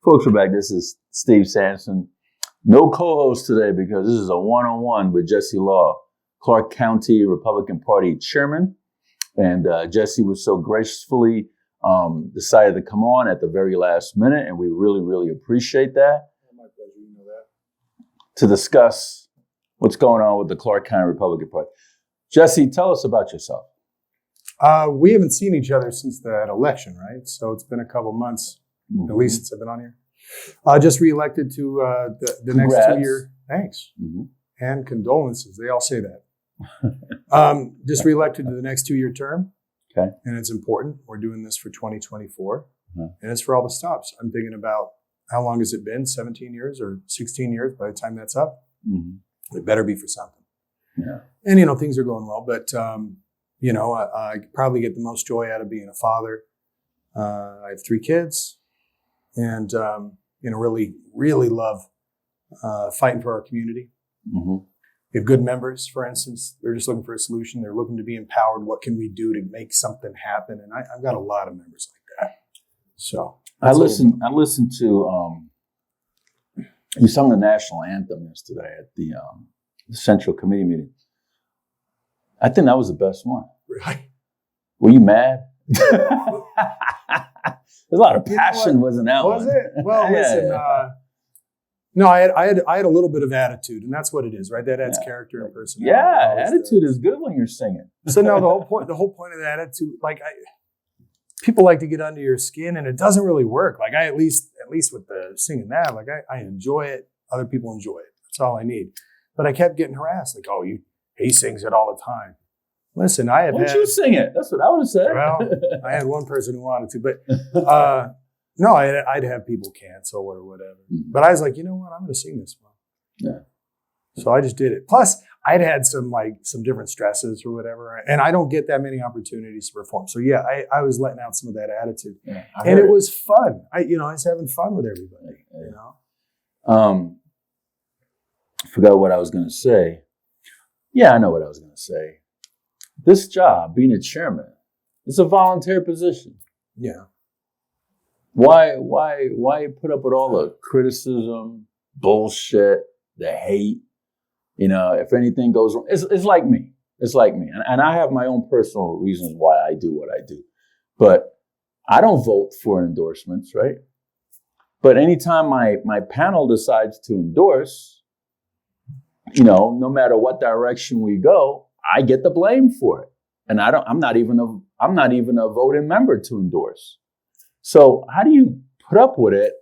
Folks, we're back. This is Steve Sampson. No co-host today because this is a one-on-one with Jesse Law, Clark County Republican Party chairman. And Jesse was so gracefully decided to come on at the very last minute, and we really, really appreciate that. My pleasure, you know that. To discuss what's going on with the Clark County Republican Party. Jesse, tell us about yourself. We haven't seen each other since that election, right? So it's been a couple months, at least since I've been on here. Just reelected to the next 2 year. Thanks. And condolences. They all say that. Just reelected to the next 2 year term. Okay. And it's important. We're doing this for 2024. And it's for all the stops. I'm thinking about how long has it been? 17 years or 16 years by the time that's up? It better be for something. Yeah. And, things are going well. But, I probably get the most joy out of being a father. I have 3 kids. And, really, really love fighting for our community. We have good members, for instance. They're just looking for a solution. They're looking to be empowered. What can we do to make something happen? And I've got a lot of members like that. So I listened to you sung the national anthem yesterday at the Central Committee meeting. I think that was the best one. Really? Were you mad? There's a lot of passion, wasn't that one? Was it? Well, listen. No, I had a little bit of attitude, and that's what it is, right? That adds character and personality. Yeah, attitude is good when you're singing. So no, the whole point of the attitude, people like to get under your skin, and it doesn't really work. Like at least with the singing that, I enjoy it. Other people enjoy it. That's all I need. But I kept getting harassed, he sings it all the time. Listen, Why don't you sing it? That's what I would have said. Well, I had one person who wanted to, but no, I'd have people cancel or whatever. But I was like, you know what? I'm going to sing this one. Yeah. So I just did it. Plus, I'd had some different stresses or whatever, and I don't get that many opportunities to perform. So yeah, I was letting out some of that attitude, and it was fun. I was having fun with everybody. I forgot what I was going to say. Yeah, I know what I was going to say. This job, being a chairman, it's a volunteer position. Yeah. Why put up with all the criticism, bullshit, the hate? If anything goes wrong, it's like me. It's like me. And I have my own personal reasons why I do what I do. But I don't vote for endorsements, right? But anytime my panel decides to endorse, no matter what direction we go, I get the blame for it. And I'm not even a voting member to endorse. So how do you put up with it?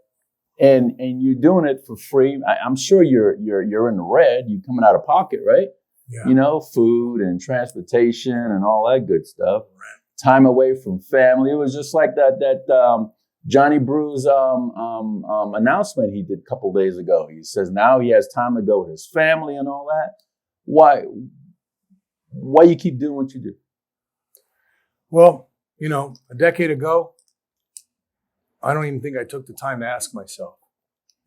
And you're doing it for free. I'm sure you're in the red. You're coming out of pocket, right? Yeah. Food and transportation and all that good stuff. Right. Time away from family. It was just like that Johnny Brew's announcement he did a couple days ago. He says now he has time to go with his family and all that. Why you keep doing what you do? Well, a decade ago, I don't even think I took the time to ask myself.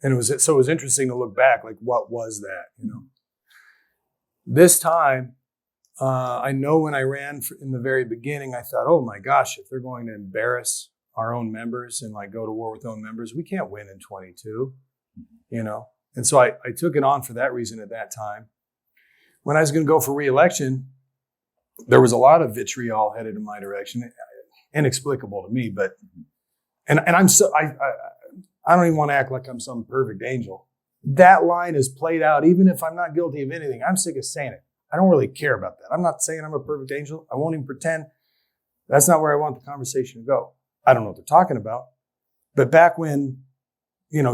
And it was interesting to look back, what was that, This time, I know when I ran in the very beginning, I thought, oh my gosh, if they're going to embarrass our own members and go to war with their own members, we can't win in 22, And so I took it on for that reason at that time. When I was going to go for re-election, there was a lot of vitriol headed in my direction, inexplicable to me, but and I'm so I don't even want to act like I'm some perfect angel. That line is played out, even if I'm not guilty of anything. I'm sick of saying it. I don't really care about that. I'm not saying I'm a perfect angel. I won't even pretend. That's not where I want the conversation to go. I don't know what they're talking about. But back when,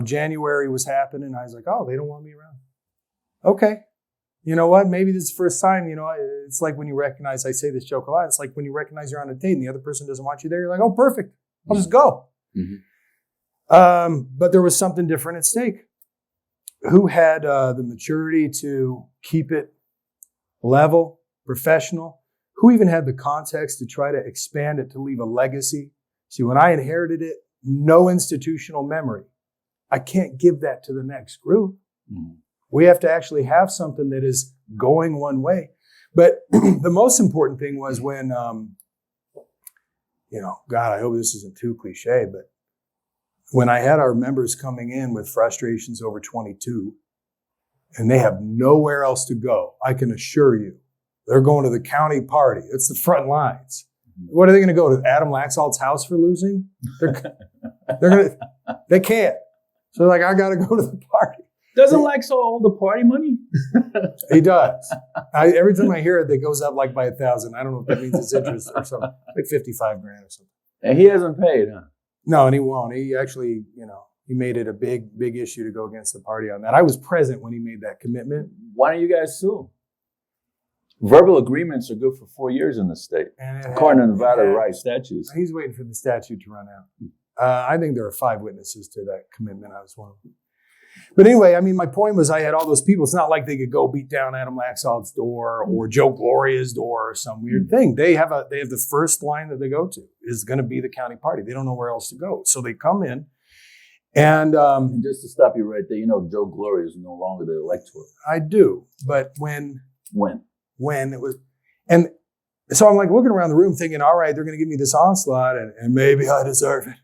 January was happening, I was like, oh, they don't want me around. Okay. You know what? Maybe this is the first time, it's like when you recognize, I say this joke a lot, it's like when you recognize you're on a date and the other person doesn't want you there, you're like, oh, perfect. I'll just go. But there was something different at stake. Who had the maturity to keep it level, professional? Who even had the context to try to expand it to leave a legacy? See, when I inherited it, no institutional memory. I can't give that to the next group. We have to actually have something that is going one way. But the most important thing was when, God, I hope this isn't too cliche, but when I had our members coming in with frustrations over 22, and they have nowhere else to go, I can assure you, they're going to the county party. It's the front lines. What are they going to go to Adam Laxalt's house for losing? They can't. So they're like, I got to go to the party. Doesn't Laxalt hold the party money? He does. Every time I hear it, it goes up like by 1,000. I don't know if that means it's interest or something, like 55 grand or something. And he hasn't paid, huh? No, and he won't. He actually, he made it a big, big issue to go against the party on that. I was present when he made that commitment. Why don't you guys sue? Verbal agreements are good for 4 years in the state, according to Nevada rights statutes. He's waiting for the statute to run out. I think there are 5 witnesses to that commitment. I was one of them. But anyway, I mean, my point was I had all those people. It's not like they could go beat down Adam Laxalt's door or Joe Gloria's door or some weird thing. They have the first line that they go to is going to be the county party. They don't know where else to go. So they come in and just to stop you right there, Joe Gloria is no longer the elector. I do. But when it was, and so I'm like looking around the room thinking, all right, they're going to give me this onslaught and maybe I deserve it.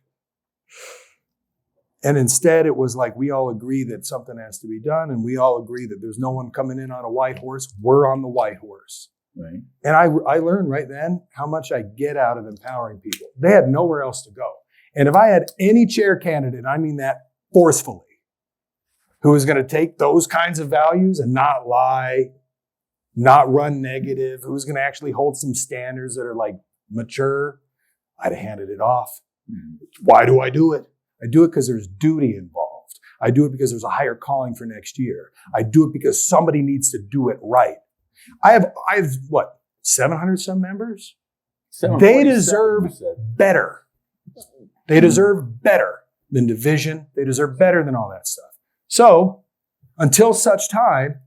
And instead, it was like we all agree that something has to be done, and we all agree that there's no one coming in on a white horse. We're on the white horse. Right. And I learned right then how much I get out of empowering people. They had nowhere else to go. And if I had any chair candidate, I mean that forcefully, who was going to take those kinds of values and not lie, not run negative, who was going to actually hold some standards that are like mature, I'd have handed it off. Mm-hmm. Why do I do it? I do it because there's duty involved. I do it because there's a higher calling for next year. I do it because somebody needs to do it right. I have what, 700 some members? They deserve better. They deserve better than division. They deserve better than all that stuff. So until such time,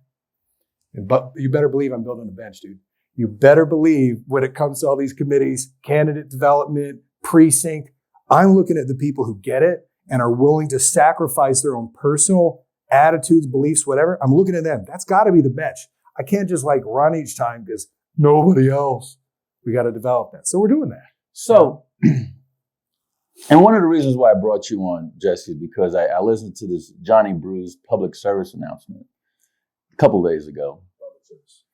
but you better believe I'm building a bench, dude. You better believe when it comes to all these committees, candidate development, precinct, I'm looking at the people who get it and are willing to sacrifice their own personal attitudes, beliefs, whatever. I'm looking at them. That's got to be the bench. I can't just like run each time because nobody else. We got to develop that. So we're doing that. So, and one of the reasons why I brought you on, Jesse, is because I listened to this Johnny Bruce public service announcement a couple of days ago.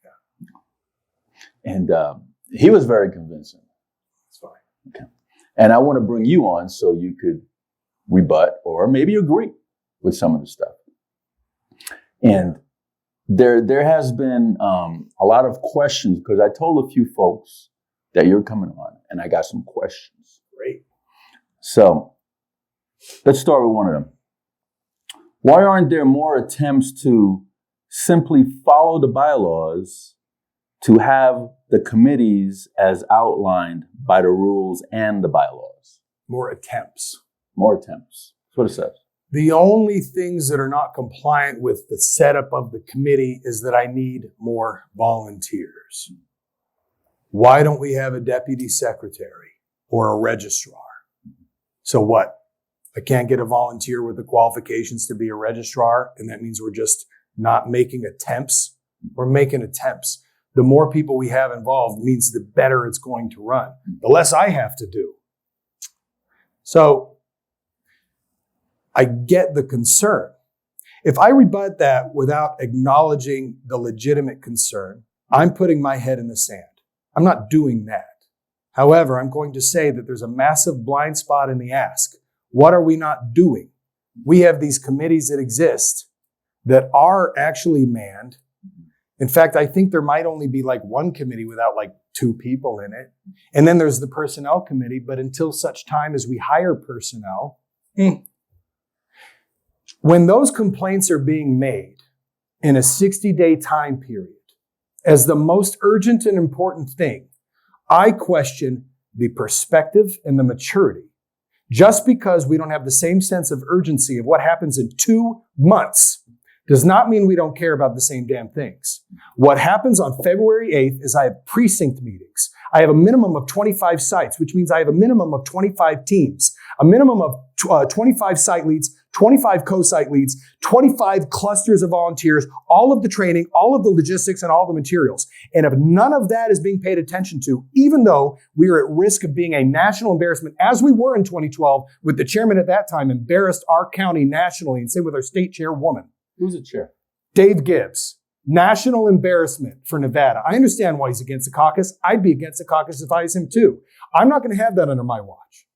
Yeah. And he was very convincing. That's fine. Okay. And I want to bring you on so you could rebut or maybe agree with some of the stuff. And there has been a lot of questions because I told a few folks that you're coming on and I got some questions. Great. So let's start with one of them. Why aren't there more attempts to simply follow the bylaws to have the committees as outlined by the rules and the bylaws? More attempts. More attempts. That's what it says. The only things that are not compliant with the setup of the committee is that I need more volunteers. Why don't we have a deputy secretary or a registrar? So what? I can't get a volunteer with the qualifications to be a registrar, and that means we're just not making attempts. We're making attempts. The more people we have involved means the better it's going to run. The less I have to do. So I get the concern. If I rebut that without acknowledging the legitimate concern, I'm putting my head in the sand. I'm not doing that. However, I'm going to say that there's a massive blind spot in the ask. What are we not doing? We have these committees that exist that are actually manned. In fact, I think there might only be like one committee without like 2 people in it. And then there's the personnel committee, but until such time as we hire personnel, when those complaints are being made in a 60-day time period as the most urgent and important thing, I question the perspective and the maturity. Just because we don't have the same sense of urgency of what happens in 2 months does not mean we don't care about the same damn things. What happens on February 8th is I have precinct meetings. I have a minimum of 25 sites, which means I have a minimum of 25 teams, a minimum of 25 site leads, 25 co-site leads, 25 clusters of volunteers, all of the training, all of the logistics, and all the materials. And if none of that is being paid attention to, even though we are at risk of being a national embarrassment, as we were in 2012, with the chairman at that time embarrassed our county nationally, and same with our state chairwoman. Who's the chair? Dave Gibbs. National embarrassment for Nevada. I understand why he's against the caucus. I'd be against the caucus if I was him too. I'm not going to have that under my watch.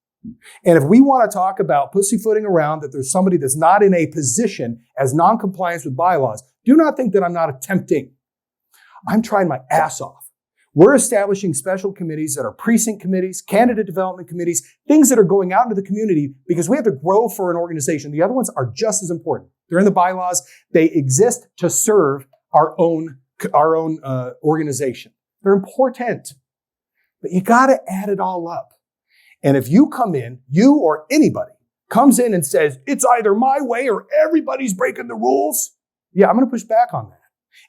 And if we want to talk about pussyfooting around that there's somebody that's not in a position as non-compliance with bylaws, do not think that I'm not attempting. I'm trying my ass off. We're establishing special committees that are precinct committees, candidate development committees, things that are going out into the community because we have to grow for an organization. The other ones are just as important. They're in the bylaws. They exist to serve our own organization. They're important, but you got to add it all up. And if you come in, you or anybody comes in and says, it's either my way or everybody's breaking the rules, yeah, I'm going to push back on that.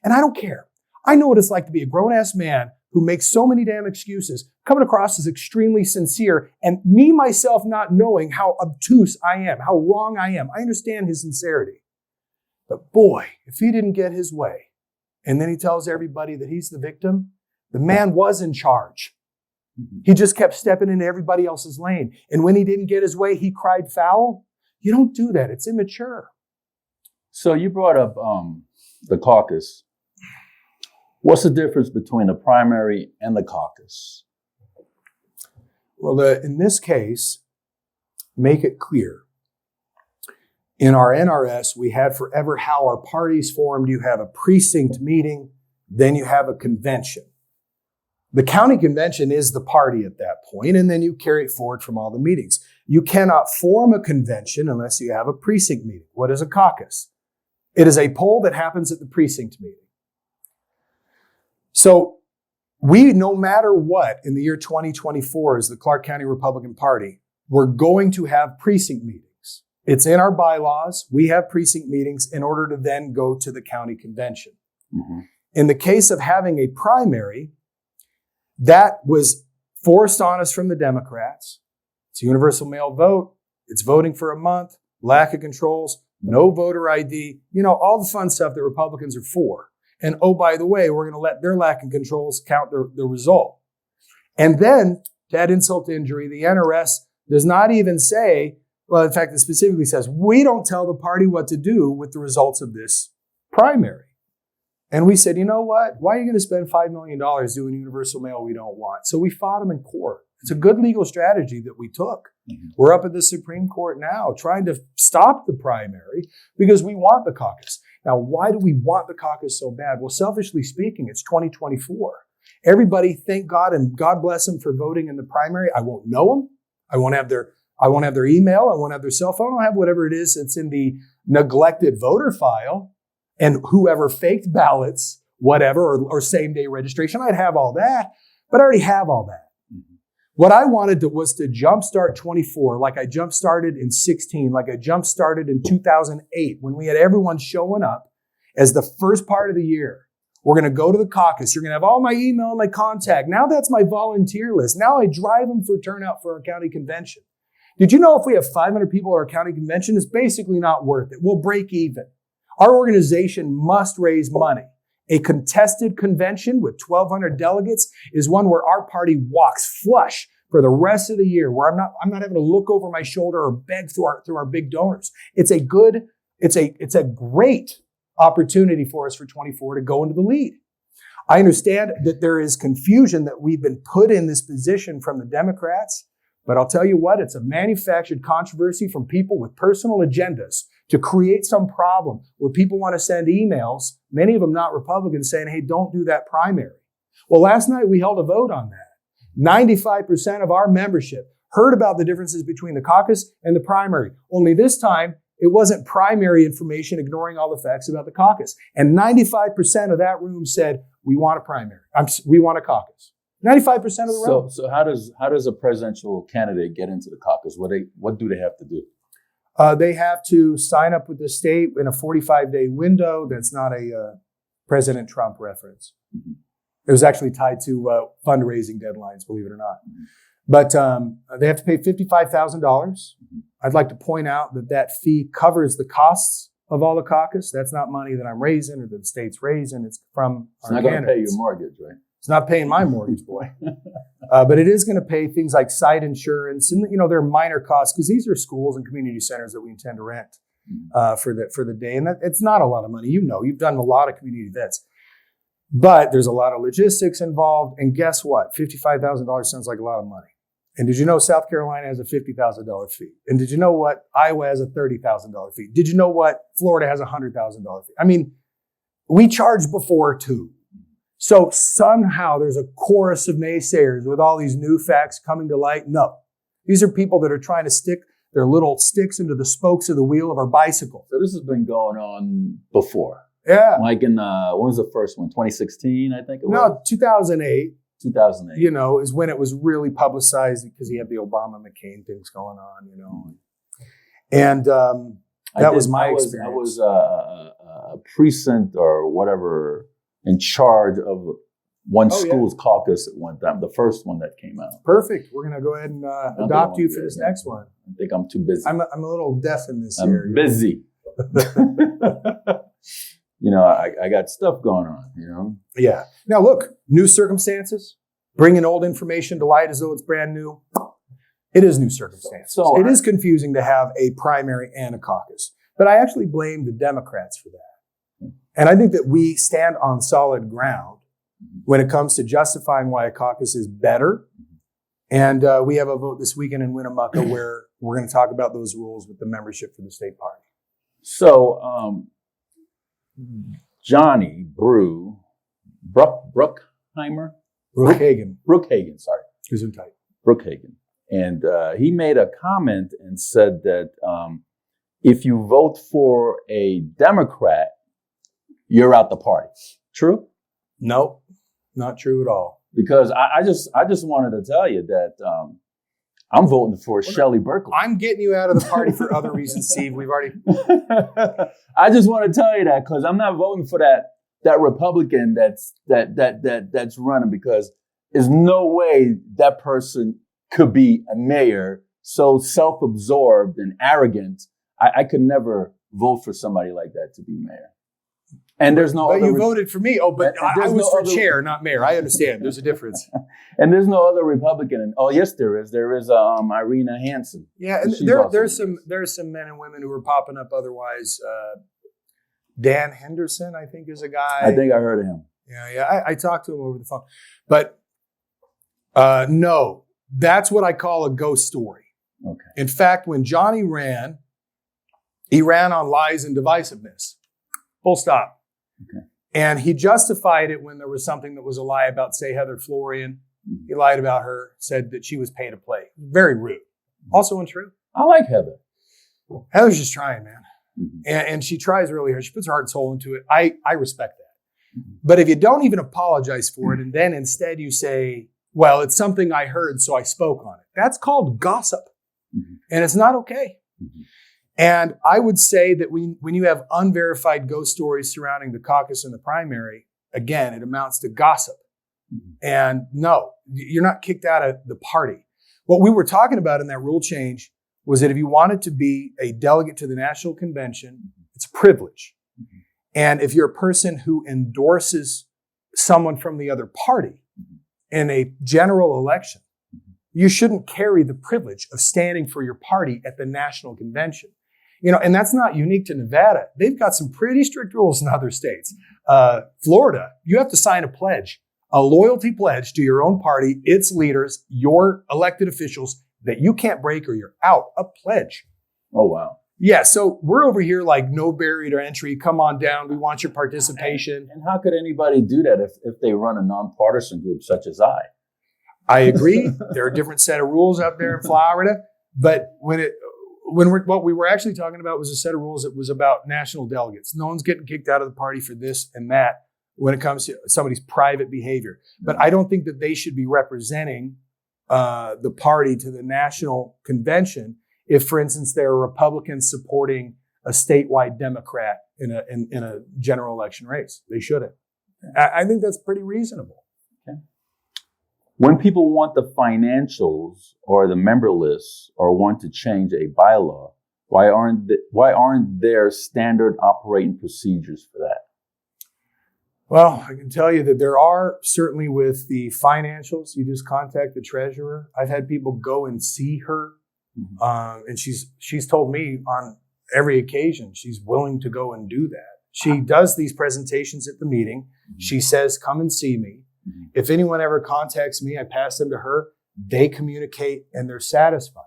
And I don't care. I know what it's like to be a grown-ass man who makes so many damn excuses, coming across as extremely sincere, and me, myself, not knowing how obtuse I am, how wrong I am. I understand his sincerity. But boy, if he didn't get his way, and then he tells everybody that he's the victim, the man was in charge. He just kept stepping into everybody else's lane. And when he didn't get his way, he cried foul. You don't do that. It's immature. So you brought up the caucus. What's the difference between the primary and the caucus? Well, in this case, make it clear. In our NRS, we had forever how our parties formed. You have a precinct meeting, then you have a convention. The county convention is the party at that point, and then you carry it forward from all the meetings. You cannot form a convention unless you have a precinct meeting. What is a caucus? It is a poll that happens at the precinct meeting. So we, no matter what, in the year 2024 as the Clark County Republican Party, we're going to have precinct meetings. It's in our bylaws. We have precinct meetings in order to then go to the county convention. Mm-hmm. In the case of having a primary, that was forced on us from the Democrats. It's a universal mail vote. It's voting for a month, lack of controls, no voter ID, all the fun stuff that Republicans are for. And oh, by the way, we're going to let their lack of controls count the result. And then, to add insult to injury, the NRS does not even say, well, in fact, it specifically says, we don't tell the party what to do with the results of this primary. And we said, you know what? Why are you going to spend $5 million doing universal mail we don't want? So we fought them in court. It's a good legal strategy that we took. Mm-hmm. We're up at the Supreme Court now trying to stop the primary because we want the caucus. Now, why do we want the caucus so bad? Well, selfishly speaking, it's 2024. Everybody thank God and God bless them for voting in the primary. I won't know them. I won't have their email. I won't have their cell phone. I'll have whatever it is that's in the neglected voter file. And whoever faked ballots, whatever, or same-day registration, I'd have all that. But I already have all that. Mm-hmm. What I wanted was to jumpstart 24, like I jump-started in 16, like I jump-started in 2008, when we had everyone showing up as the first part of the year. We're going to go to the caucus. You're going to have all my email and my contact. Now that's my volunteer list. Now I drive them for turnout for our county convention. Did you know if we have 500 people at our county convention, it's basically not worth it. We'll break even. Our organization must raise money. A contested convention with 1,200 delegates is one where our party walks flush for the rest of the year, where I'm not having to look over my shoulder or beg through our big donors. It's a great opportunity for us for 24 to go into the lead. I understand that there is confusion that we've been put in this position from the Democrats, but I'll tell you what, it's a manufactured controversy from people with personal agendas to create some problem where people want to send emails, many of them not Republicans, saying, hey, don't do that primary. Well, last night we held a vote on that. 95% of our membership heard about the differences between the caucus and the primary. Only this time, it wasn't primary information ignoring all the facts about the caucus. And 95% of that room said, we want a primary. We want a caucus. 95% of the room. So how does a presidential candidate get into the caucus? What do they have to do? They have to sign up with the state in a 45-day window. That's not a President Trump reference. Mm-hmm. It was actually tied to fundraising deadlines, believe it or not. Mm-hmm. But they have to pay $55,000. Mm-hmm. I'd like to point out that that fee covers the costs of all the caucus. That's not money that I'm raising or that the state's raising. It's from It's our not going to pay candidates. your mortgage, right? It's not paying my mortgage, boy. But it is going to pay things like site insurance, and there are minor costs because these are schools and community centers that we intend to rent for the day, and it's not a lot of money. You've done a lot of community events, but there's a lot of logistics involved. And guess what? $55,000 sounds like a lot of money. And did you know South Carolina has a $50,000 fee? And did you know what Iowa has a $30,000 fee? Did you know what Florida has a $100,000 fee? I mean, we charged before too. So somehow there's a chorus of naysayers with all these new facts coming to light. No, these are people that are trying to stick their little sticks into the spokes of the wheel of our bicycle. So this has been going on before. Yeah. Like when was the first one? 2016, I think it was? No, 2008. 2008. Is when it was really publicized because you had the Obama-McCain things going on, And that was my experience. I was a precinct or whatever in charge of one school's caucus at one time, the first one that came out. Perfect. We're going to go ahead and adopt you for this next one. I think I'm too busy. I'm a little deaf in this I'm area. busy. I got stuff going on, Yeah. Now look, new circumstances, bringing old information to light as though it's brand new. It is new circumstances. So it is confusing to have a primary and a caucus. But I actually blame the Democrats for that. And I think that we stand on solid ground when it comes to justifying why a caucus is better. And we have a vote this weekend in Winnemucca where we're going to talk about those rules with the membership for the state party. So Johnny Bruckheimer? Brookhagen, sorry. Gesundheit. Brookhagen. And he made a comment and said that if you vote for a Democrat, you're out the party. True? Nope, not true at all. Because I just wanted to tell you that I'm voting for Shelley Berkeley. I'm getting you out of the party for other reasons, Steve. We've already. I just want to tell you that because I'm not voting for that Republican that's running, because there's no way that person could be a mayor so self-absorbed and arrogant. I could never vote for somebody like that to be mayor. And there's no. But other you voted for me. Oh, but I was for chair, not mayor. I understand. There's a difference. And there's no other Republican. Oh, yes, there is. There is Irina Hansen. Yeah, and there's some men and women who are popping up otherwise. Dan Henderson, I think, is a guy. I think I heard of him. Yeah. I talked to him over the phone. But no, that's what I call a ghost story. Okay. In fact, when Johnny ran, he ran on lies and divisiveness. Full stop. Okay. And he justified it when there was something that was a lie about, say, Heather Florian. He lied about her, said that she was pay to play. Very rude. Also untrue. I like Heather. Heather's just trying, man. Mm-hmm. And she tries really hard. She puts her heart and soul into it. I respect that. Mm-hmm. But if you don't even apologize for it, and then instead you say, well, it's something I heard, so I spoke on it. That's called gossip. Mm-hmm. And it's not okay. Mm-hmm. And I would say that when you have unverified ghost stories surrounding the caucus and the primary, again, it amounts to gossip. Mm-hmm. And no, you're not kicked out of the party. What we were talking about in that rule change was that if you wanted to be a delegate to the national convention, it's a privilege. Mm-hmm. And if you're a person who endorses someone from the other party in a general election, you shouldn't carry the privilege of standing for your party at the national convention. And that's not unique to Nevada. They've got some pretty strict rules in other states. Florida, you have to sign a pledge, a loyalty pledge to your own party, its leaders, your elected officials, that you can't break or you're out. A pledge. Oh, wow. Yeah, so we're over here like no barrier to entry. Come on down. We want your participation. And how could anybody do that if they run a nonpartisan group such as I? I agree. There are a different set of rules out there in Florida. But what we were actually talking about was a set of rules that was about national delegates. No one's getting kicked out of the party for this and that when it comes to somebody's private behavior. But I don't think that they should be representing the party to the national convention if, for instance, there are Republicans supporting a statewide Democrat in a general election race. They shouldn't. I think that's pretty reasonable. Okay. When people want the financials or the member lists or want to change a bylaw, why aren't there standard operating procedures for that? Well, I can tell you that there are, certainly with the financials. You just contact the treasurer. I've had people go and see her, and she's told me on every occasion she's willing to go and do that. She does these presentations at the meeting. She says, "Come and see me." If anyone ever contacts me, I pass them to her. They communicate and they're satisfied.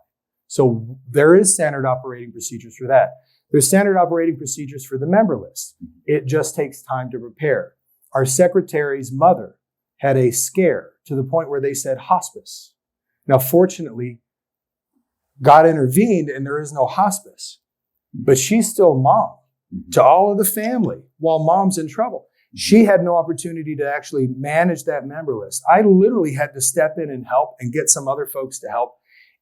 So there is standard operating procedures for that. There's standard operating procedures for the member list. It just takes time to prepare. Our secretary's mother had a scare to the point where they said hospice. Now, fortunately, God intervened and there is no hospice, but she's still mom to all of the family while mom's in trouble. She had no opportunity to actually manage that member list. I literally had to step in and help and get some other folks to help.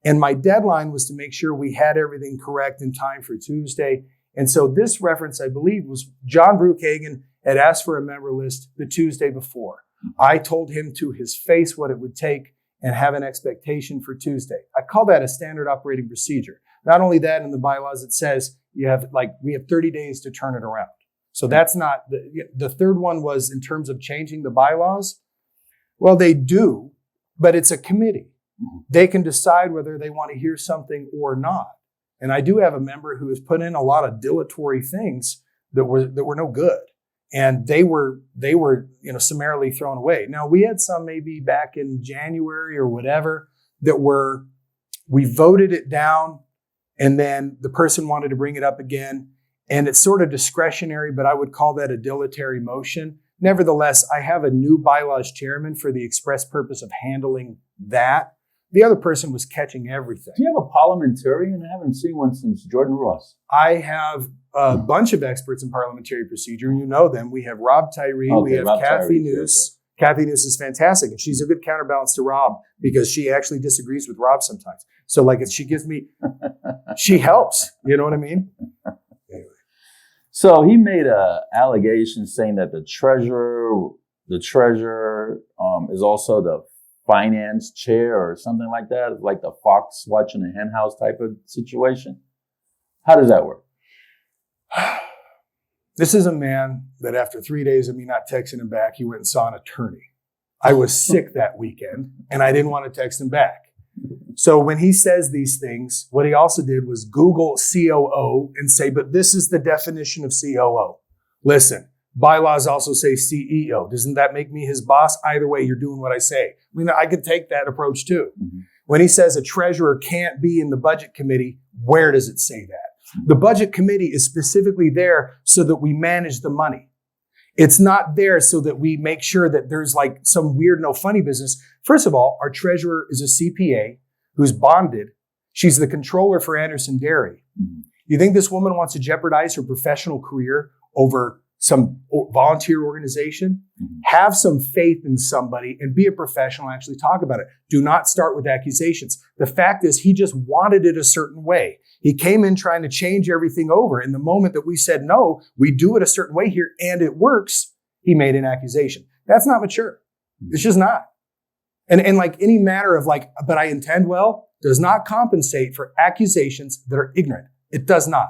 And my deadline was to make sure we had everything correct in time for Tuesday. And so this reference, I believe, was John Brookhagen had asked for a member list the Tuesday before. I told him to his face what it would take and have an expectation for Tuesday. I call that a standard operating procedure. Not only that, in the bylaws, it says we have 30 days to turn it around. So that's not, the third one was in terms of changing the bylaws. Well, they do, but it's a committee. They can decide whether they want to hear something or not. And I do have a member who has put in a lot of dilatory things that were no good. And they were summarily thrown away. Now, we had some maybe back in January or whatever that we voted it down and then the person wanted to bring it up again. And it's sort of discretionary, but I would call that a dilatory motion. Nevertheless, I have a new bylaws chairman for the express purpose of handling that. The other person was catching everything. Do you have a parliamentarian? I haven't seen one since Jordan Ross. I have a bunch of experts in parliamentary procedure. You know them. We have Rob Tyree. We have Kathy Noose. Kathy Noose is fantastic, and she's a good counterbalance to Rob because she actually disagrees with Rob sometimes. So she helps. You know what I mean? So he made an allegation saying that the treasurer is also the finance chair or something like that, like the fox watching the hen house type of situation. How does that work? This is a man that after 3 days of me not texting him back, he went and saw an attorney. I was sick that weekend and I didn't want to text him back. So when he says these things, what he also did was Google COO and say, but this is the definition of COO. Listen, bylaws also say CEO. Doesn't that make me his boss? Either way, you're doing what I say. I mean, I could take that approach too. When he says a treasurer can't be in the budget committee, where does it say that? The budget committee is specifically there so that we manage the money. It's not there so that we make sure that there's like some weird, no funny business. First of all, our treasurer is a CPA who's bonded. She's the controller for Anderson Dairy. You think this woman wants to jeopardize her professional career over some volunteer organization? Have some faith in somebody and be a professional and actually talk about it. Do not start with accusations. The fact is he just wanted it a certain way. He came in trying to change everything over. And the moment that we said, no, we do it a certain way here and it works, he made an accusation. That's not mature. It's just not. And like any matter of like, but I intend well, does not compensate for accusations that are ignorant. It does not.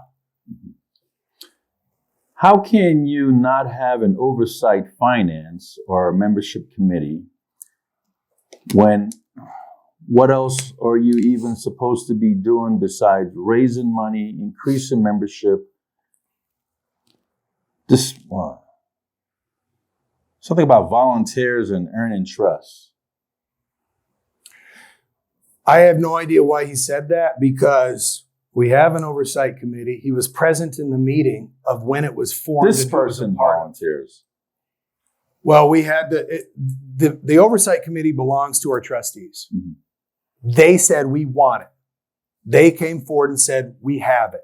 How can you not have an oversight finance or a membership committee when what else are you even supposed to be doing besides raising money, increasing membership? Something about volunteers and earning trust. I have no idea why he said that because we have an oversight committee. He was present in the meeting of when it was formed. This person volunteers. Well, we had the oversight committee belongs to our trustees. They said we want it. They came forward and said we have it.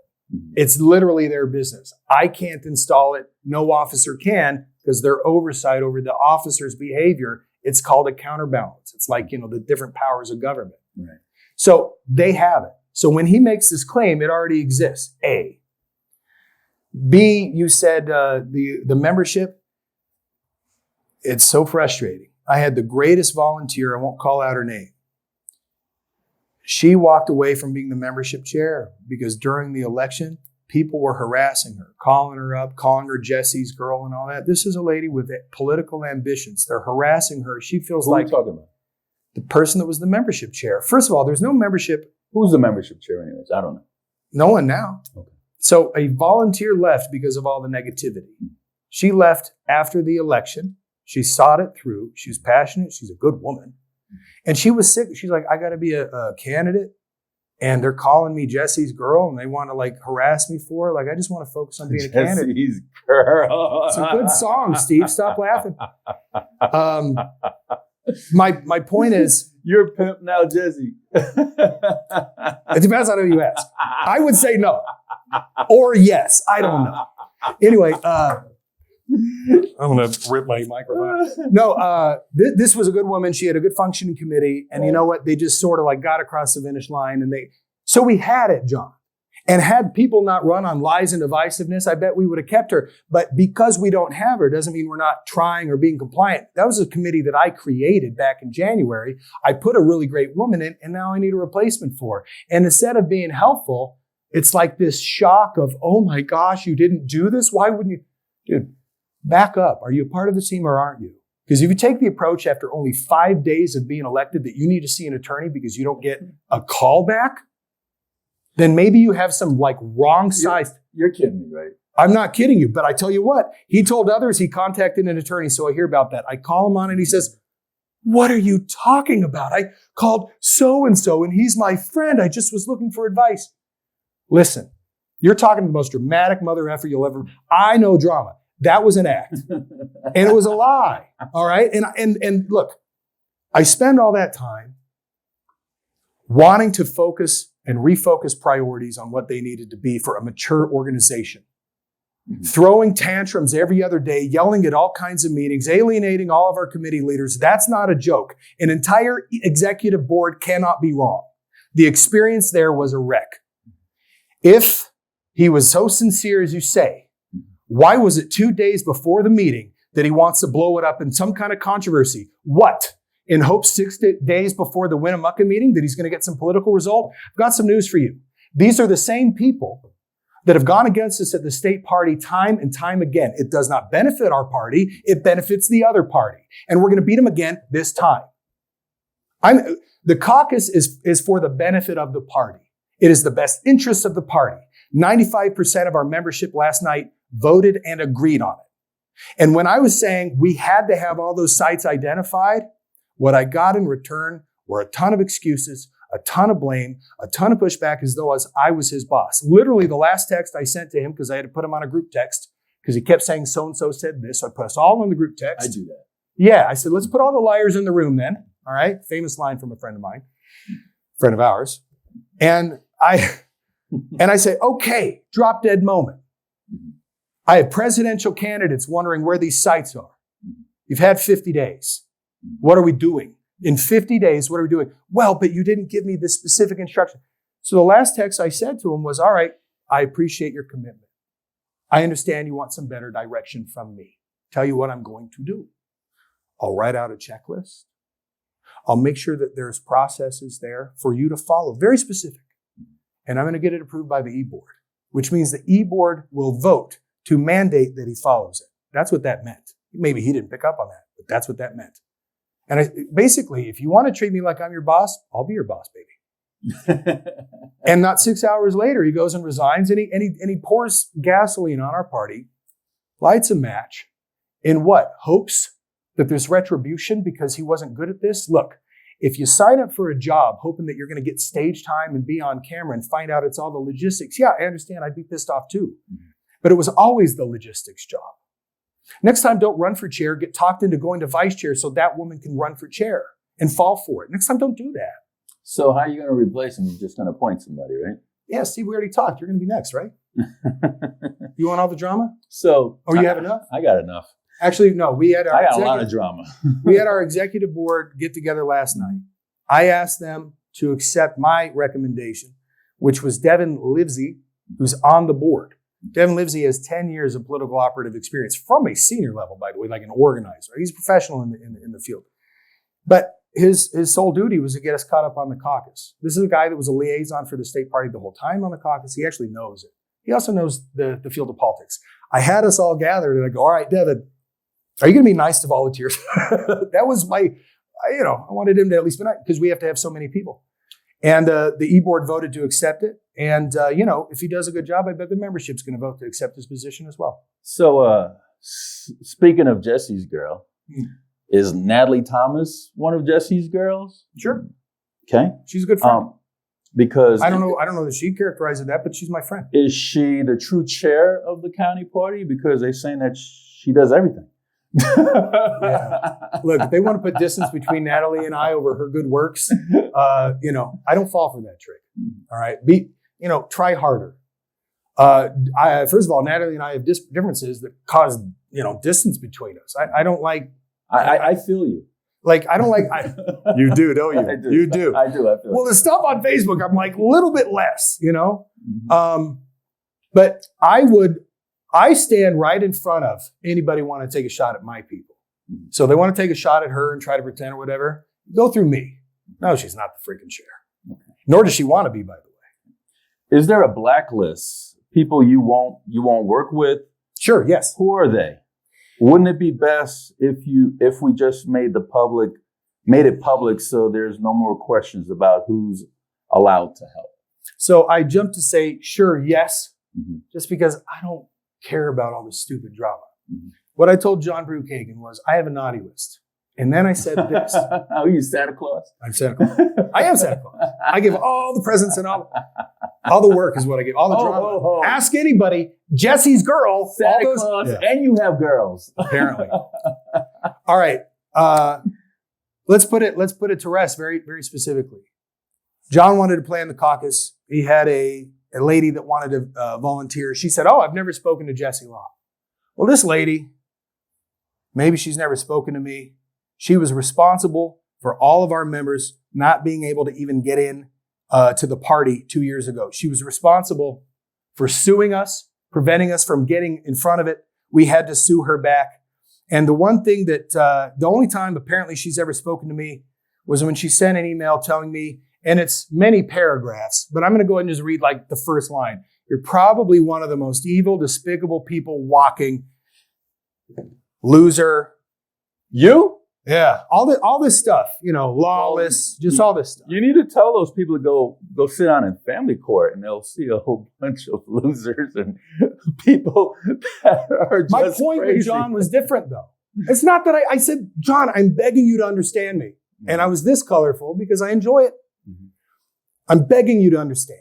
It's literally their business. I can't install it. No officer can because their oversight over the officer's behavior. It's called a counterbalance. It's like, the different powers of government. Right. So they have it. So when he makes this claim, it already exists, A. B, you said the membership, it's so frustrating. I had the greatest volunteer. I won't call out her name. She walked away from being the membership chair because during the election, people were harassing her, calling her up, calling her Jesse's girl and all that. This is a lady with political ambitions. They're harassing her. She feels Who are like you talking about? the person that was the membership chair. First of all, there's no membership. Who's the membership chair anyways? I don't know. No one now. Okay. So a volunteer left because of all the negativity. She left after the election. She sought it through. She was passionate. She's a good woman. And she was sick. She's like, I got to be a candidate. And they're calling me Jesse's girl. And they want to like harass me for it. Like, I just want to focus on being a candidate. Jesse's girl. It's a good song, Steve. Stop laughing. My point is, You're a pimp now, Jesse. it depends on who you ask. I would say no. Or yes. I don't know. Anyway, I'm going to rip my microphone. No, this was a good woman. She had a good functioning committee. And you know what? They just sort of like got across the finish line. And so we had it, John. And had people not run on lies and divisiveness, I bet we would have kept her. But because we don't have her doesn't mean we're not trying or being compliant. That was a committee that I created back in January. I put a really great woman in, and now I need a replacement for her. And instead of being helpful, it's like this shock of, oh my gosh, you didn't do this? Why wouldn't you? Dude, back up. Are you a part of the team or aren't you? Because if you take the approach after only 5 days of being elected that you need to see an attorney because you don't get a call back, then maybe you have some like wrong size. You're kidding me, right? I'm not kidding you, but I tell you what, he told others he contacted an attorney, so I hear about that. I call him on and he says, what are you talking about? I called so-and-so and he's my friend. I just was looking for advice. Listen, you're talking the most dramatic mother effer you'll ever. I know drama. That was an act. And it was a lie. All right. And look, I spend all that time wanting to focus and refocus priorities on what they needed to be for a mature organization. Mm-hmm. Throwing tantrums every other day, yelling at all kinds of meetings, alienating all of our committee leaders. That's not a joke. An entire executive board cannot be wrong. The experience there was a wreck. If he was so sincere as you say, why was it 2 days before the meeting that he wants to blow it up in some kind of controversy? What? In hopes 6 days before the Winnemucca meeting that he's going to get some political result? I've got some news for you. These are the same people that have gone against us at the state party time and time again. It does not benefit our party. It benefits the other party. And we're going to beat them again this time. The caucus is for the benefit of the party. It is the best interest of the party. 95% of our membership last night voted and agreed on it. And when I was saying we had to have all those sites identified, what I got in return were a ton of excuses, a ton of blame, a ton of pushback as though I was his boss. Literally the last text I sent to him, because I had to put him on a group text, because he kept saying so-and-so said this. So I put us all on the group text. I do that. Yeah, I said, let's put all the liars in the room then. All right, famous line from a friend of mine, friend of ours. And I say, okay, drop dead moment. I have presidential candidates wondering where these sites are. You've had 50 days. What are we doing? In 50 days, what are we doing? Well, but you didn't give me the specific instruction. So the last text I said to him was, all right, I appreciate your commitment. I understand you want some better direction from me. Tell you what I'm going to do. I'll write out a checklist. I'll make sure that there's processes there for you to follow, very specific. And I'm going to get it approved by the E-Board, which means the E-Board will vote to mandate that he follows it. That's what that meant. Maybe he didn't pick up on that, but that's what that meant. And basically, if you want to treat me like I'm your boss, I'll be your boss, baby. And not 6 hours later, he goes and resigns and he pours gasoline on our party, lights a match in what? Hopes that there's retribution because he wasn't good at this? Look, if you sign up for a job hoping that you're going to get stage time and be on camera and find out it's all the logistics, yeah, I understand. I'd be pissed off too. Mm-hmm. But it was always the logistics job. Next time, don't run for chair. Get talked into going to vice chair so that woman can run for chair and fall for it. Next time, don't do that. So how are you going to replace him? You're just going to appoint somebody, right? Yeah, Steve, we already talked. You're going to be next, right? You want all the drama? So, or you have enough? I got enough. Actually, no. I got a lot of drama. We had our executive board get together last night. I asked them to accept my recommendation, which was Devin Livesey, who's on the board. Devin Livesey has 10 years of political operative experience from a senior level, by the way, like an organizer. He's a professional in the field. But his sole duty was to get us caught up on the caucus. This is a guy that was a liaison for the state party the whole time on the caucus. He actually knows it. He also knows the field of politics. I had us all gathered and I go, all right, Devin, are you going to be nice to volunteers? That was I wanted him to at least be nice because we have to have so many people. And the e-board voted to accept it. And, if he does a good job, I bet the membership's going to vote to accept his position as well. So, speaking of Jesse's girl, is Natalie Thomas one of Jesse's girls? Sure. Okay. She's a good friend. Because I don't know that she characterizes that, but she's my friend. Is she the true chair of the county party? Because they're saying that she does everything. Yeah. Look, if they want to put distance between Natalie and I over her good works, I don't fall for that trick. All right. Try harder. First of all, Natalie and I have differences that cause, distance between us. I don't like. I feel you. Like, I don't like. You do, don't you? I do. You do. I do. I feel well, it. the stuff on Facebook, I'm like a little bit less, Mm-hmm. But I stand right in front of anybody want to take a shot at my people. Mm-hmm. So they want to take a shot at her and try to pretend or whatever. Go through me. No, she's not the freaking chair. Okay. Nor does she want to be, by the way. Is there a blacklist? People you won't work with? Sure. Yes. Who are they? Wouldn't it be best if we just made it public so there's no more questions about who's allowed to help? So I jumped to say, sure, yes, mm-hmm. just because I don't care about all this stupid drama. Mm-hmm. What I told John Brookhagen was, I have a naughty list. And then I said this. Are you Santa Claus? I'm Santa Claus. I am Santa Claus. I give all the presents and all the work is what I give. All the drama. Ask anybody. Jesse's girl. Santa Claus, yeah. And you have girls. Apparently. All right. Let's put it to rest very, very specifically. John wanted to play in the caucus. He had a lady that wanted to volunteer. She said, I've never spoken to Jesse Law. Well, this lady, maybe she's never spoken to me. She was responsible for all of our members not being able to even get in to the party 2 years ago. She was responsible for suing us, preventing us from getting in front of it. We had to sue her back. And the one thing that, the only time apparently she's ever spoken to me was when she sent an email telling me, and it's many paragraphs, but I'm going to go ahead and just read like the first line. You're probably one of the most evil, despicable people walking. Loser. You? Yeah. All this stuff, lawless, just all this stuff. You need to tell those people to go sit down in family court and they'll see a whole bunch of losers and people that are just My point crazy. with John was different though. It's not that I said, John, I'm begging you to understand me. And I was this colorful because I enjoy it. Mm-hmm. I'm begging you to understand.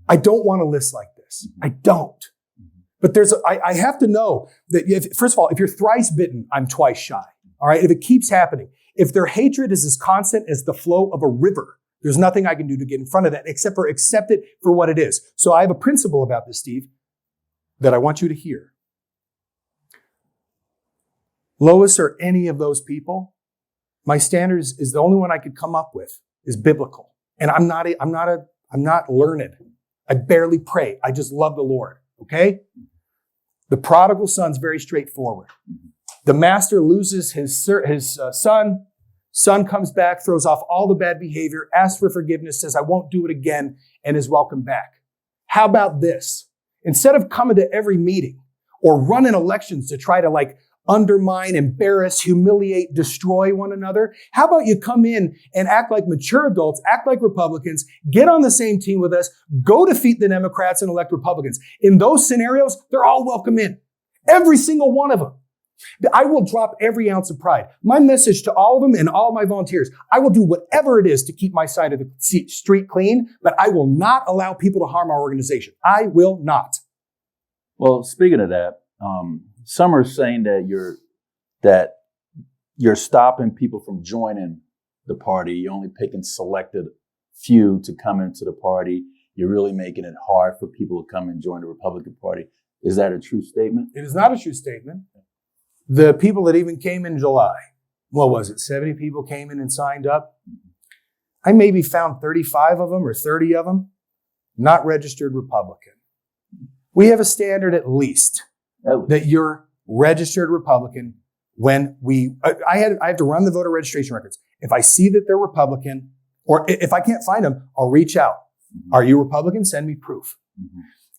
I don't want a list like this. I don't. But I have to know that first of all, if you're thrice bitten, I'm twice shy. All right. If it keeps happening, if their hatred is as constant as the flow of a river, there's nothing I can do to get in front of that except for accept it for what it is. So I have a principle about this, Steve, that I want you to hear. Lois or any of those people, my standard is the only one I could come up with is biblical. And I'm not learned. I barely pray. I just love the Lord. Okay? The prodigal son's very straightforward. The master loses his son. Son comes back, throws off all the bad behavior, asks for forgiveness, says, I won't do it again, and is welcomed back. How about this? Instead of coming to every meeting or running elections to try to undermine, embarrass, humiliate, destroy one another, how about you come in and act like mature adults, act like Republicans, get on the same team with us, go defeat the Democrats and elect Republicans. In those scenarios, they're all welcome in. Every single one of them. I will drop every ounce of pride. My message to all of them and all my volunteers, I will do whatever it is to keep my side of the street clean, but I will not allow people to harm our organization. I will not. Well, speaking of that, some are saying that you're stopping people from joining the party. You're only picking selected few to come into the party. You're really making it hard for people to come and join the Republican Party. Is that a true statement? It is not a true statement. The people that even came in July, what was it? 70 people came in and signed up. I maybe found 35 of them or 30 of them not registered Republican. We have a standard at least that you're registered Republican when I have to run the voter registration records. If I see that they're Republican, or if I can't find them, I'll reach out. Are you Republican? Send me proof.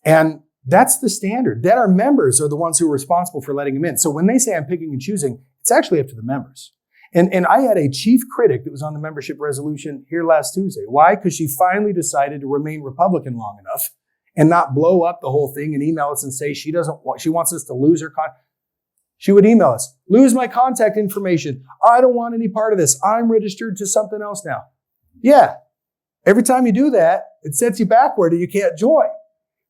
And that's the standard. Then our members are the ones who are responsible for letting them in. So when they say I'm picking and choosing, it's actually up to the members. And I had a chief critic that was on the membership resolution here last Tuesday. Why? Because she finally decided to remain Republican long enough and not blow up the whole thing and email us and say she wants us to lose her contact. She would email us, lose my contact information. I don't want any part of this. I'm registered to something else now. Yeah. Every time you do that, it sets you backward and you can't join.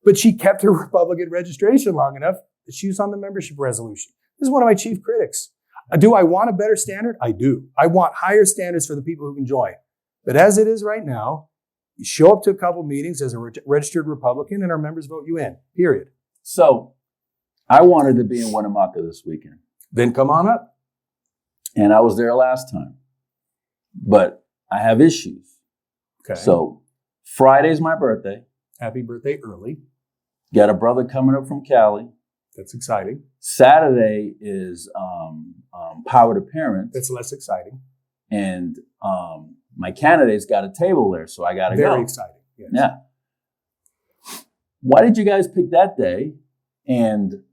But she kept her Republican registration long enough that she was on the membership resolution. This is one of my chief critics. Do I want a better standard? I do. I want higher standards for the people who can join. But as it is right now, you show up to a couple meetings as a registered Republican and our members vote you in, period. So I wanted to be in Winnemucca this weekend. Then come on up. And I was there last time. But I have issues. Okay. So Friday's my birthday. Happy birthday early. Got a brother coming up from Cali. That's exciting. Saturday is Power to Parents. That's less exciting. And my candidate's got a table there, so I got to go. Very exciting. Yes. Yeah. Why did you guys pick that day? And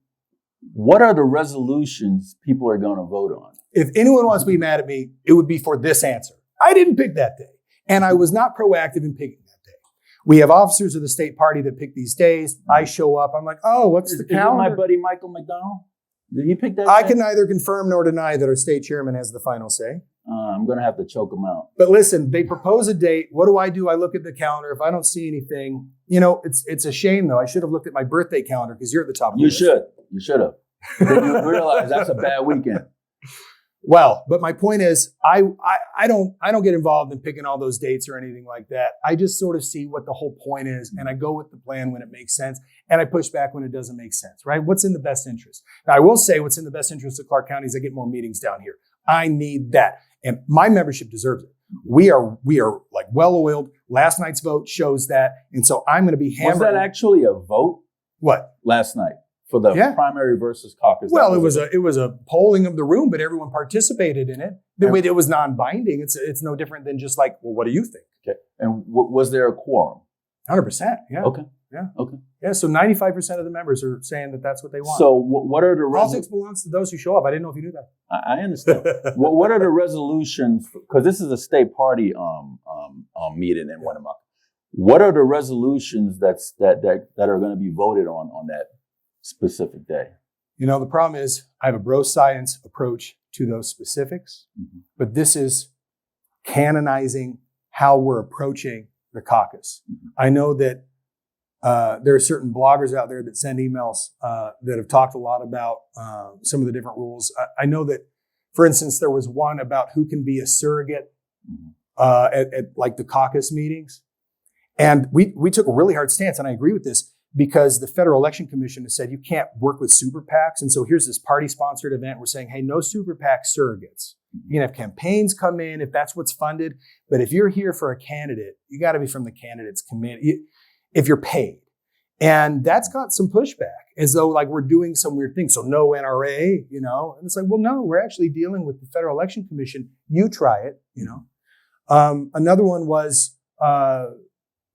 what are the resolutions people are going to vote on? If anyone wants to be mad at me, it would be for this answer. I didn't pick that day. And I was not proactive in picking that day. We have officers of the state party that pick these days. I show up. I'm like, oh, what's the calendar? Is it my buddy Michael McDonald? Did he pick that I day? can neither confirm nor deny that our state chairman has the final say. I'm going to have to choke him out. But listen, they propose a date. What do? I look at the calendar. If I don't see anything, it's a shame though. I should have looked at my birthday calendar because you're at the top of the list. You should have. Then you realize that's a bad weekend. Well, but my point is, I don't get involved in picking all those dates or anything like that. I just sort of see what the whole point is, and I go with the plan when it makes sense, and I push back when it doesn't make sense. Right? What's in the best interest? Now, I will say, what's in the best interest of Clark County is I get more meetings down here. I need that, and my membership deserves it. We are like well-oiled. Last night's vote shows that, and so I'm going to be hammering. Was that actually a vote? What? Last night? For the primary versus caucus. Well, it was a polling of the room, but everyone participated in it. It was non-binding. It's no different than just like, well, what do you think? Okay. And was there a quorum? 100%. Yeah. Okay. Yeah. Okay. Yeah. So 95% of the members are saying that that's what they want. So what are the politics belongs to those who show up? I didn't know if you knew that. I understand. What are the resolutions? Because this is a state party meeting in Winnemucca. What are the resolutions that are going to be voted on that specific day? The problem is I have a bro science approach to those specifics, but this is canonizing how we're approaching the caucus. I know that there are certain bloggers out there that send emails that have talked a lot about some of the different rules. I know that, for instance, there was one about who can be a surrogate at like the caucus meetings. And we took a really hard stance, and I agree with this, because the Federal Election Commission has said you can't work with super PACs. And so here's this party-sponsored event. We're saying, hey, no super PAC surrogates. You can have campaigns come in if that's what's funded. But if you're here for a candidate, you got to be from the candidate's committee if you're paid. And that's got some pushback, as though like we're doing some weird thing. So no NRA, And it's like, well, no, we're actually dealing with the Federal Election Commission. You try it, Another one was,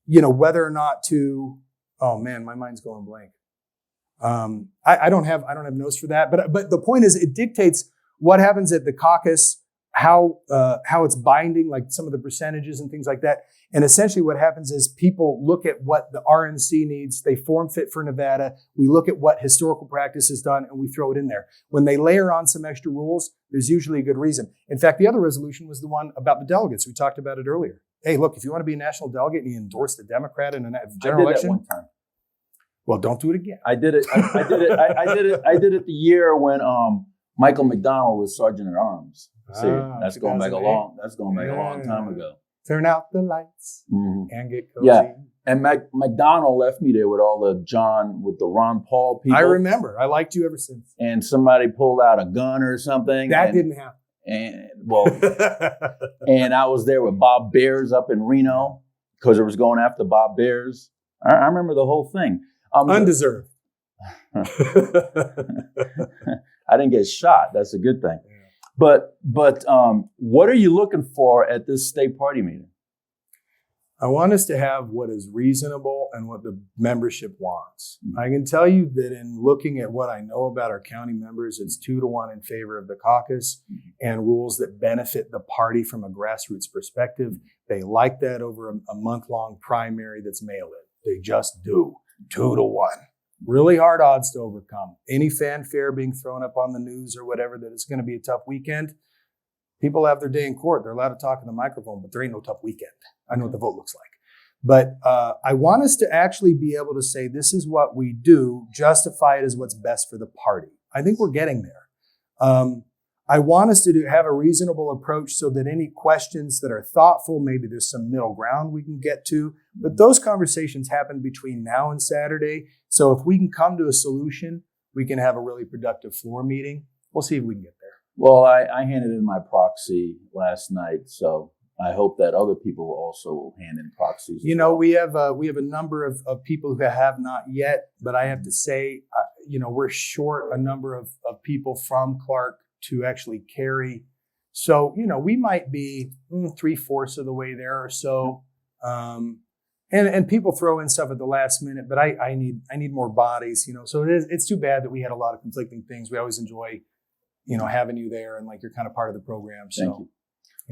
whether or not to... Oh man, my mind's going blank. I don't have notes for that, but the point is, it dictates what happens at the caucus, how it's binding, like some of the percentages and things like that. And essentially, what happens is people look at what the RNC needs. They form fit for Nevada. We look at what historical practice has done, and we throw it in there. When they layer on some extra rules, there's usually a good reason. In fact, the other resolution was the one about the delegates. We talked about it earlier. Hey, look, if you want to be a national delegate and you endorse the Democrat in a general election, I did that one time. Well, don't do it again. I did it. I did it. I did it the year when Michael McDonald was Sergeant at Arms. See, that's going back a long time ago. Turn out the lights and get cozy. Yeah, and McDonald left me there with all with the Ron Paul people. I remember. I liked you ever since. And somebody pulled out a gun or something. That didn't happen. And I was there with Bob Bears up in Reno because it was going after Bob Bears. I remember the whole thing. Undeserved. I didn't get shot. That's a good thing. But what are you looking for at this state party meeting? I want us to have what is reasonable and what the membership wants. I can tell you that in looking at what I know about our county members, it's 2-1 in favor of the caucus and rules that benefit the party from a grassroots perspective. They like that over a month-long primary that's mail-in. They just do. 2-1. Really hard odds to overcome. Any fanfare being thrown up on the news or whatever that it's going to be a tough weekend, people have their day in court. They're allowed to talk in the microphone, but there ain't no tough weekend. I know what the vote looks like. But I want us to actually be able to say, this is what we do, justify it as what's best for the party. I think we're getting there. I want us to have a reasonable approach so that any questions that are thoughtful, maybe there's some middle ground we can get to, but those conversations happen between now and Saturday. So if we can come to a solution, we can have a really productive floor meeting. We'll see if we can get there. Well, I handed in my proxy last night, so I hope that other people also will hand in proxies. You know, we have a number of people who have not yet, but I have to say, we're short a number of people from Clark to actually carry. So, we might be 3/4 of the way there or so. And people throw in stuff at the last minute, but I need more bodies, So it's too bad that we had a lot of conflicting things. We always enjoy, having you there and like you're kind of part of the program. So. Thank you.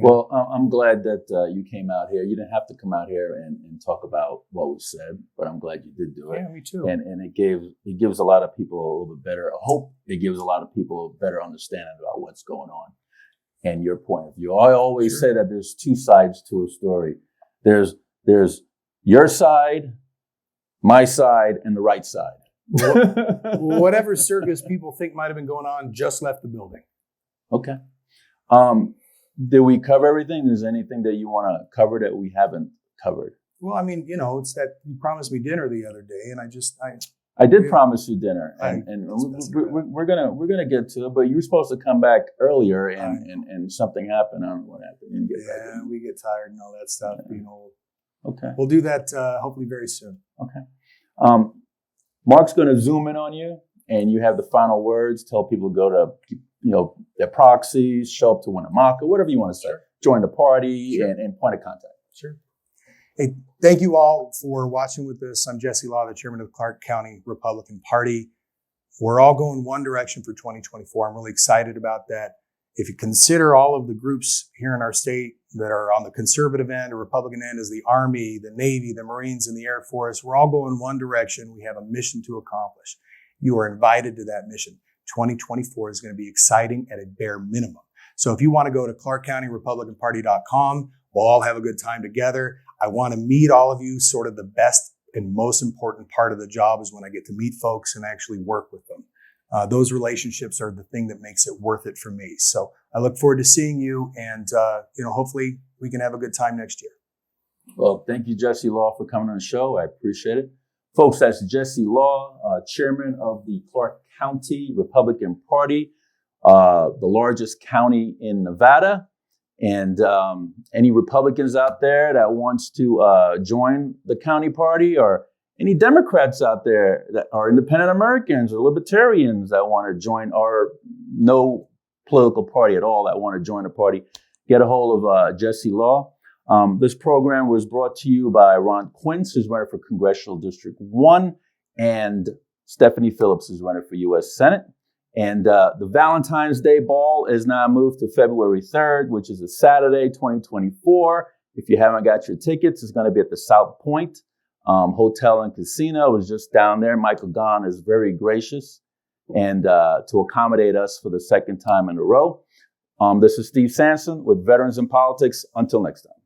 Well, I'm glad that you came out here. You didn't have to come out here and talk about what was said, but I'm glad you did do it. Yeah, me too. And it gives a lot of people a little bit better. I hope it gives a lot of people a better understanding about what's going on and your point of view. I always say that there's two sides to a story. There's your side, my side, and the right side. Whatever circus people think might have been going on just left the building. Okay. Did we cover everything? Is there anything that you want to cover that we haven't covered? Well, I mean, it's that you promised me dinner the other day, and I did promise you dinner, and we're gonna get to it. But you were supposed to come back earlier, and something happened. I don't know what happened. You didn't get back. We get tired and all that stuff. Being old. Okay. We'll do that hopefully very soon. Okay. Mark's gonna zoom in on you, and you have the final words. Tell people to go to their proxies, show up to Winnemucca, whatever you want to say. Sure. Join the party and point of contact. Sure. Hey, thank you all for watching with us. I'm Jesse Law, the chairman of the Clark County Republican Party. We're all going one direction for 2024. I'm really excited about that. If you consider all of the groups here in our state that are on the conservative end or Republican end as the Army, the Navy, the Marines, and the Air Force, we're all going one direction. We have a mission to accomplish. You are invited to that mission. 2024 is going to be exciting at a bare minimum. So if you want to go to ClarkCountyRepublicanParty.com, we'll all have a good time together. I want to meet all of you. Sort of the best and most important part of the job is when I get to meet folks and actually work with them. Those relationships are the thing that makes it worth it for me. So I look forward to seeing you, and hopefully we can have a good time next year. Well, thank you, Jesse Law, for coming on the show. I appreciate it. Folks, that's Jesse Law, chairman of the Clark County Republican Party, the largest county in Nevada. And any Republicans out there that wants to join the county party, or any Democrats out there that are independent Americans or libertarians that want to join, or no political party at all that want to join the party, get a hold of Jesse Law. This program was brought to you by Ron Quince, who's running for Congressional District 1, and Stephanie Phillips is running for U.S. Senate. And the Valentine's Day Ball is now moved to February 3rd, which is a Saturday, 2024. If you haven't got your tickets, it's going to be at the South Point Hotel and Casino. It was just down there. Michael Gahn is very gracious and to accommodate us for the second time in a row. This is Steve Sanson with Veterans in Politics. Until next time.